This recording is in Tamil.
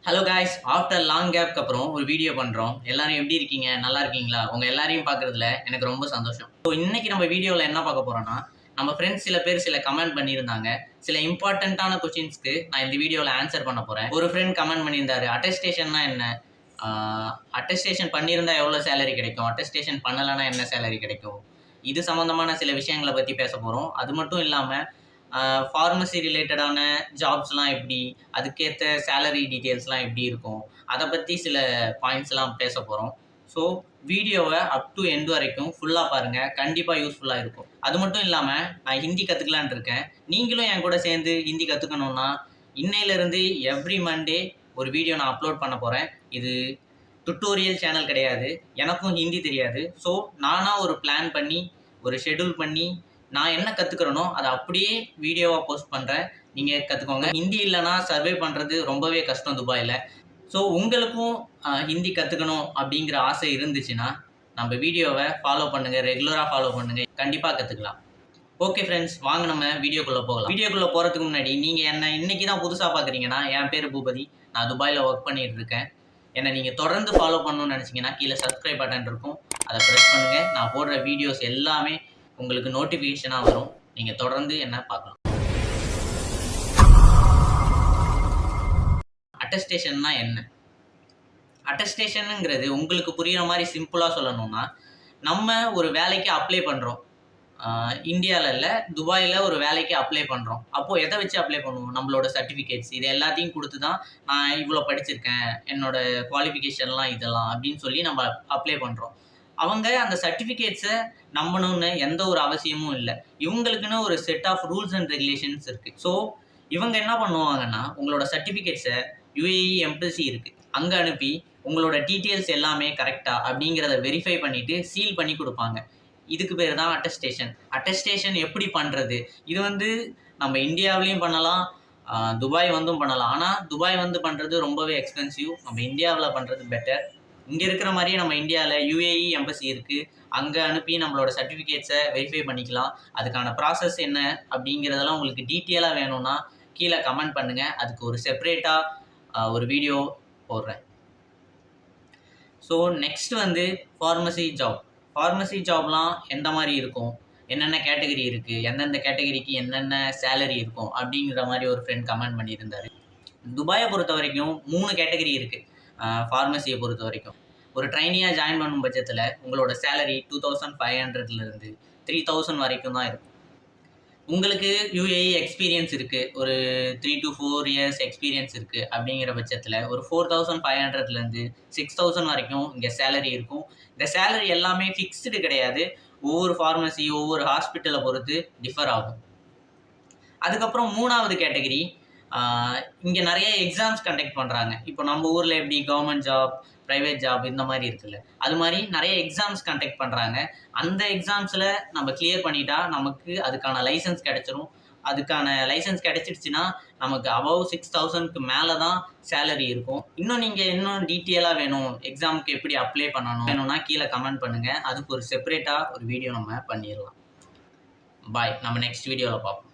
ஹலோ காய்ஸ், ஆஃப்டர் லாங் கேப்க்கு அப்புறம் ஒரு வீடியோ பண்ணுறோம். எல்லாரும் எப்படி இருக்கீங்க? நல்லா இருக்கீங்களா? உங்கள் எல்லாரையும் பார்க்குறதுல எனக்கு ரொம்ப சந்தோஷம். ஸோ இன்னைக்கு நம்ம வீடியோவில் என்ன பார்க்க போகிறோம்னா, நம்ம ஃப்ரெண்ட்ஸ் சில பேர் கமெண்ட் பண்ணியிருந்தாங்க. சில இம்பார்ட்டண்ட்டான கொஸ்டின்ஸ்க்கு நான் இந்த வீடியோவில் ஆன்சர் பண்ண போகிறேன். ஒரு ஃப்ரெண்ட் கமெண்ட் பண்ணியிருந்தாரு, அட்டஸ்டேஷன்னா என்ன? அட்டஸ்டேஷன் பண்ணியிருந்தா எவ்வளோ சேலரி கிடைக்கும்? அட்டஸ்டேஷன் பண்ணலைன்னா என்ன சேலரி கிடைக்கும்? இது சம்மந்தமான சில விஷயங்களை பற்றி பேச போகிறோம். அது மட்டும் இல்லாமல் ஃபார்மசி ரிலேட்டடான ஜாப்ஸ்லாம் எப்படி, அதுக்கேற்ற சேலரி டீட்டெயில்ஸ்லாம் எப்படி இருக்கும், அதை பற்றி சில பாயிண்ட்ஸ்லாம் பேச போகிறோம். ஸோ வீடியோவை அப் டு எண்ட் வரைக்கும் ஃபுல்லாக பாருங்கள், கண்டிப்பாக யூஸ்ஃபுல்லாக இருக்கும். அது மட்டும் இல்லாமல் நான் ஹிந்தி கற்றுக்கலான் இருக்கேன். நீங்களும் என் கூட சேர்ந்து ஹிந்தி கற்றுக்கணுன்னா இன்னையிலேருந்து எவ்ரி மண்டே ஒரு வீடியோ நான் அப்லோட் பண்ண போகிறேன். இது டுட்டோரியல் சேனல் கிடையாது, எனக்கும் ஹிந்தி தெரியாது. ஸோ நானாக ஒரு பிளான் பண்ணி ஒரு ஷெட்யூல் பண்ணி நான் என்ன கற்றுக்கிறேனோ அதை அப்படியே வீடியோவாக போஸ்ட் பண்ணுறேன். நீங்கள் கற்றுக்கோங்க. ஹிந்தி இல்லைனா சர்வே பண்ணுறது ரொம்பவே கஷ்டம் துபாயில். ஸோ உங்களுக்கும் ஹிந்தி கற்றுக்கணும் அப்படிங்கிற ஆசை இருந்துச்சுன்னா நம்ம வீடியோவை ஃபாலோ பண்ணுங்கள், ரெகுலராக ஃபாலோ பண்ணுங்கள், கண்டிப்பாக கற்றுக்கலாம். ஓகே ஃப்ரெண்ட்ஸ், வாங்க நம்ம வீடியோக்குள்ளே போகலாம். வீடியோக்குள்ளே போகிறதுக்கு முன்னாடி நீங்கள் என்னை இன்றைக்கி தான் புதுசாக பார்க்குறீங்கன்னா, என் பேர் பூபதி, நான் துபாயில் ஒர்க் பண்ணிகிட்டு இருக்கேன். என்னை நீங்கள் தொடர்ந்து ஃபாலோ பண்ணணும்னு நினச்சிங்கன்னா கீழே சப்ஸ்கிரைப் பட்டன் இருக்கும், அதை ப்ரெஸ் பண்ணுங்கள். நான் போடுற வீடியோஸ் எல்லாமே உங்களுக்கு நோட்டிஃபிகேஷனாக வரும். நீங்கள் தொடர்ந்து என்ன பார்க்கலாம். அட்டஸ்டேஷன்னா என்ன? அட்டஸ்டேஷனுங்கிறது உங்களுக்கு புரிகிற மாதிரி சிம்பிளாக சொல்லணும்னா, நம்ம ஒரு வேலைக்கு அப்ளை பண்ணுறோம். இந்தியாவில் இல்லை, துபாயில் ஒரு வேலைக்கு அப்ளை பண்ணுறோம். அப்போது எதை வச்சு அப்ளை பண்ணுவோம்? நம்மளோட சர்டிஃபிகேட்ஸ் இது எல்லாத்தையும் கொடுத்து தான் நான் இவ்வளோ படிச்சிருக்கேன், என்னோடய குவாலிஃபிகேஷன்லாம் இதெல்லாம் அப்படின்னு சொல்லி நம்ம அப்ளை பண்ணுறோம். அவங்க அந்த சர்டிஃபிகேட்ஸை நம்பணும்னு எந்த ஒரு அவசியமும் இல்லை. இவங்களுக்குன்னு ஒரு set of rules and regulations இருக்குது. ஸோ இவங்க என்ன பண்ணுவாங்கன்னா, உங்களோட சர்டிஃபிகேட்ஸை யுஏஇ எம்பசி இருக்குது அங்கே அனுப்பி உங்களோட டீட்டெயில்ஸ் எல்லாமே கரெக்டாக அப்படிங்கிறத வெரிஃபை பண்ணிவிட்டு சீல் பண்ணி கொடுப்பாங்க. இதுக்கு பேர் தான் அட்டஸ்டேஷன். அட்டஸ்டேஷன் எப்படி பண்ணுறது? இது நம்ம இந்தியாவிலையும் பண்ணலாம், துபாய் பண்ணலாம். ஆனால் துபாய் பண்ணுறது ரொம்பவே எக்ஸ்பென்சிவ். நம்ம இந்தியாவில் பண்ணுறது பெட்டர். இங்கே இருக்கிற மாதிரியே நம்ம இந்தியாவில் யுஏஇ எம்பசி இருக்குது, அங்கே அனுப்பி நம்மளோட சர்டிஃபிகேட்ஸை வெரிஃபை பண்ணிக்கலாம். அதுக்கான ப்ராசஸ் என்ன அப்படிங்கிறதெல்லாம் உங்களுக்கு டீட்டெயிலாக வேணும்னா கீழே கமெண்ட் பண்ணுங்கள். அதுக்கு ஒரு செப்ரேட்டாக ஒரு வீடியோ போடுறேன். So next pharmacy job. Pharmacy ஜாப்லாம் எந்த மாதிரி இருக்கும், என்னென்ன கேட்டகரி இருக்குது, எந்தெந்த கேட்டகரிக்கு என்னென்ன சேலரி இருக்கும் அப்படிங்கிற மாதிரி ஒரு ஃப்ரெண்ட் கமெண்ட் பண்ணியிருந்தார். துபாயை பொறுத்த வரைக்கும் 3 கேட்டகரி இருக்குது. ஃபார்மசியை பொறுத்த வரைக்கும் ஒரு ட்ரைனியாக ஜாயின் பண்ணும் பட்சத்தில் உங்களோட சேலரி 2500லேருந்து 3000 வரைக்கும் தான் இருக்கும். உங்களுக்கு யுஏஇ எக்ஸ்பீரியன்ஸ் இருக்குது, ஒரு 3 to 4 இயர்ஸ் எக்ஸ்பீரியன்ஸ் இருக்குது அப்படிங்கிற பட்சத்தில் ஒரு 4500லேருந்து 6000 வரைக்கும் இங்கே சேலரி இருக்கும். இந்த சேலரி எல்லாமே ஃபிக்ஸ்டு கிடையாது, ஒவ்வொரு ஃபார்மசி ஒவ்வொரு ஹாஸ்பிட்டலை பொறுத்து டிஃபர் ஆகும். அதுக்கப்புறம் 3வது கேட்டகரி, இங்கே நிறைய எக்ஸாம்ஸ் கண்டக்ட் பண்ணுறாங்க. இப்போ நம்ம ஊரில் எப்படி கவர்மெண்ட் ஜாப், ப்ரைவேட் ஜாப் இந்த மாதிரி இருக்குல்ல, அது மாதிரி நிறைய எக்ஸாம்ஸ் கண்டக்ட் பண்ணுறாங்க. அந்த எக்ஸாம்ஸில் நம்ம கிளியர் பண்ணிட்டா நமக்கு அதுக்கான லைசன்ஸ் கிடச்சிரும். அதுக்கான லைசன்ஸ் கிடச்சிடுச்சுன்னா நமக்கு அபவ் 6000க்கு மேலே தான் சேலரி இருக்கும். இன்னும் டீட்டெயிலாக வேணும், எக்ஸாமுக்கு எப்படி அப்ளை பண்ணணும் வேணும்னா கீழே கமெண்ட் பண்ணுங்கள். அதுக்கு ஒரு செப்பரேட்டாக ஒரு வீடியோ நம்ம பண்ணிடலாம். பாய், நம்ம நெக்ஸ்ட் வீடியோவில் பார்ப்போம்.